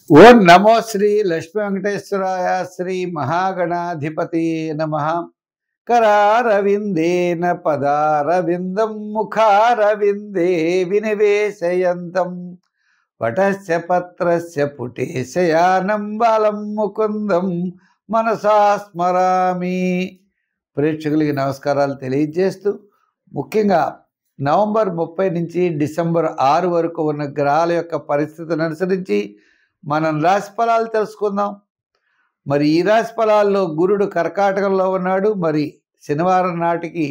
ఓం నమో శ్రీ లక్ష్మీ వెంకటేశ్వరాయ శ్రీ మహాగణాధిపతి నమః. కరారవిందేన పదారవిందం ముఖారవిందే వినివేశయంతం వటస్య పత్రస్య పుటేశయానం బాలం ముకుందం మనసా స్మరామి. ప్రేక్షకులకి నమస్కారాలు తెలియజేస్తూ, ముఖ్యంగా నవంబర్ 30 నుంచి డిసెంబర్ 6 వరకు ఉన్న గ్రహాల యొక్క పరిస్థితిని అనుసరించి మనం రాశి ఫలాలు తెలుసుకుందాం. మరి ఈ రాశి ఫలాల్లో గురుడు కర్కాటకంలో ఉన్నాడు. మరి శనివారం నాటికి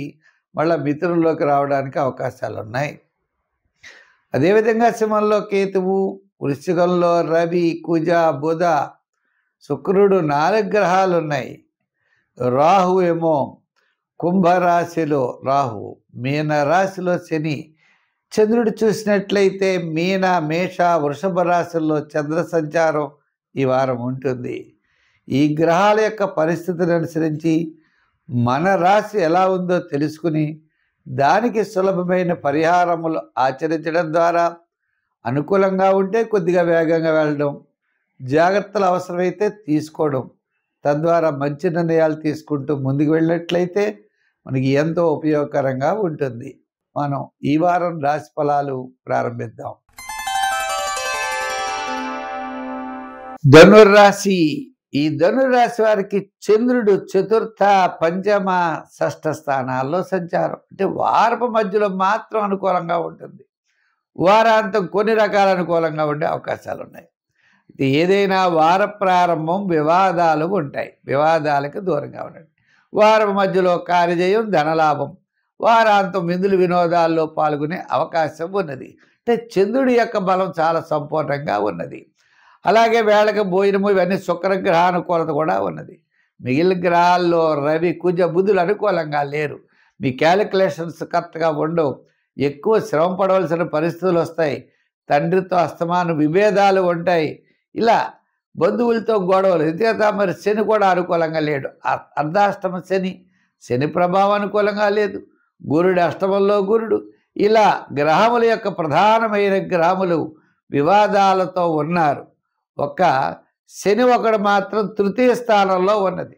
మళ్ళీ మిథునంలోకి రావడానికి అవకాశాలు ఉన్నాయి. అదేవిధంగా సింహంలో కేతువు, వృశ్చికంలో రవి, కుజ, బుధ, శుక్రుడు 4 గ్రహాలు ఉన్నాయి. రాహు ఏమో కుంభరాశిలో రాహు, మీన రాశిలో శని. చంద్రుడు చూసినట్లయితే మీన, మేష, వృషభ రాశుల్లో చంద్ర సంచారం ఈ వారం ఉంటుంది. ఈ గ్రహాల యొక్క పరిస్థితిని అనుసరించి మన రాశి ఎలా ఉందో తెలుసుకుని దానికి సులభమైన పరిహారములు ఆచరించడం ద్వారా అనుకూలంగా ఉంటే కొద్దిగా వేగంగా వెళ్ళడం, జాగ్రత్తలు అవసరమైతే తీసుకోవడం, తద్వారా మంచి నిర్ణయాలు తీసుకుంటూ ముందుకు వెళ్ళినట్లయితే మనకి ఎంతో ఉపయోగకరంగా ఉంటుంది. మనం ఈ వారం రాశి ఫలాలు ప్రారంభిద్దాం. ధనుర్రాశి. ఈ ధనుర్రాశి వారికి చంద్రుడు చతుర్థ, పంచమ, షష్ఠ స్థానాల్లో సంచారం. అంటే వారపు మధ్యలో మాత్రం అనుకూలంగా ఉంటుంది. వారాంతం కొన్ని రకాల అనుకూలంగా ఉండే అవకాశాలు ఉన్నాయి. ఏదైనా వార ప్రారంభం వివాదాలు ఉంటాయి. వివాదాలకు దూరంగా ఉండండి. వారం మధ్యలో కార్యజయం, ధనలాభం. వారాంతం విందులు వినోదాల్లో పాల్గొనే అవకాశం ఉన్నది. అంటే చంద్రుడి యొక్క బలం చాలా సంపూర్ణంగా ఉన్నది. అలాగే వేళకి భోజనము, ఇవన్నీ శుక్రగ్రహానుకూలత కూడా ఉన్నది. మిగిలిన గ్రహాల్లో రవి, కుజ, బుధులు అనుకూలంగా లేరు. మీ క్యాలిక్యులేషన్స్ కరెక్ట్గా ఉండవు. ఎక్కువ శ్రమ పడవలసిన పరిస్థితులు వస్తాయి. తండ్రితో అస్తమాన విభేదాలు ఉంటాయి. ఇలా బంధువులతో గొడవలు. ఎందుకంత మరి శని కూడా అనుకూలంగా లేడు. అర్ధాష్టమ శని, శని ప్రభావం అనుకూలంగా లేదు. గురుడు అష్టమంలో గురుడు. ఇలా గ్రహముల యొక్క ప్రధానమైన గ్రహములు వివాదాలతో ఉన్నారు. ఒక్క శని ఒకడు మాత్రం తృతీయ స్థానంలో ఉన్నది.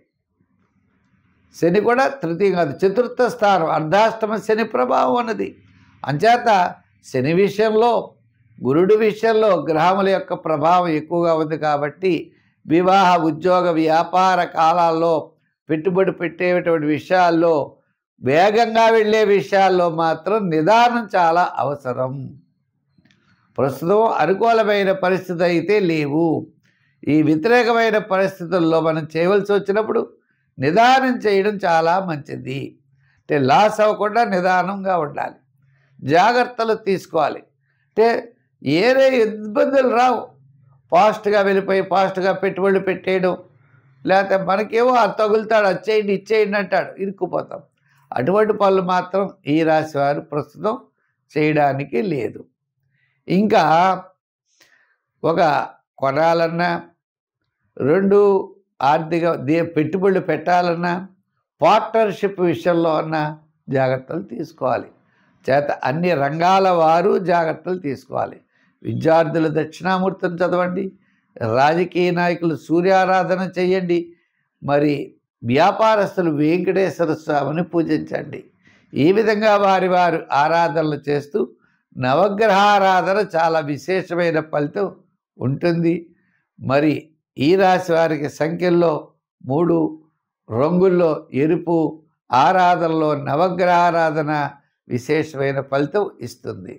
శని కూడా తృతీయం కాదు, చతుర్థ స్థానం. అర్ధాష్టమ శని ప్రభావం ఉన్నది. అంచేత శని విషయంలో, గురుడి విషయంలో గ్రహముల యొక్క ప్రభావం ఎక్కువగా ఉంది. కాబట్టి వివాహ, ఉద్యోగ, వ్యాపార కాలాల్లో, పెట్టుబడి పెట్టేటువంటి విషయాల్లో, వేగంగా వెళ్ళే విషయాల్లో మాత్రం నిదానం చాలా అవసరం. ప్రస్తుతం అనుకూలమైన పరిస్థితి అయితే లేవు. ఈ వ్యతిరేకమైన పరిస్థితుల్లో మనం చేయవలసి వచ్చినప్పుడు నిదానం చేయడం చాలా మంచిది. అంటే లాస్ అవ్వకుండా నిదానంగా ఉండాలి, జాగ్రత్తలు తీసుకోవాలి. అంటే ఏరే ఇబ్బందులు రావు. ఫాస్ట్గా వెళ్ళిపోయి ఫాస్ట్గా పెట్టుబడులు పెట్టేయడం, లేకపోతే మనకేమో అది తగులుతాడు, అది చేయండి ఇచ్చేయండి అంటాడు, ఇరుక్కుపోతాం. అటువంటి పనులు మాత్రం ఈ రాశి వారు ప్రస్తుతం చేయడానికి లేదు. ఇంకా ఒక కొనాలన్నా, 2 ఆర్థిక పెట్టుబడులు పెట్టాలన్నా, పార్ట్నర్షిప్ విషయంలో అన్నా జాగ్రత్తలు తీసుకోవాలి. చేత అన్ని రంగాల వారు జాగ్రత్తలు తీసుకోవాలి. విద్యార్థులు దక్షిణామూర్తిని చదవండి. రాజకీయ నాయకులు సూర్యారాధన చేయండి. మరి వ్యాపారస్తులు వెంకటేశ్వర స్వామిని పూజించండి. ఈ విధంగా వారి ఆరాధనలు చేస్తూ నవగ్రహారాధన చాలా విశేషమైన ఫలితం ఉంటుంది. మరి ఈ రాశి వారికి సంఖ్యల్లో 3, రంగుల్లో ఎరుపు, ఆరాధనలో నవగ్రహారాధన విశేషమైన ఫలితం ఇస్తుంది.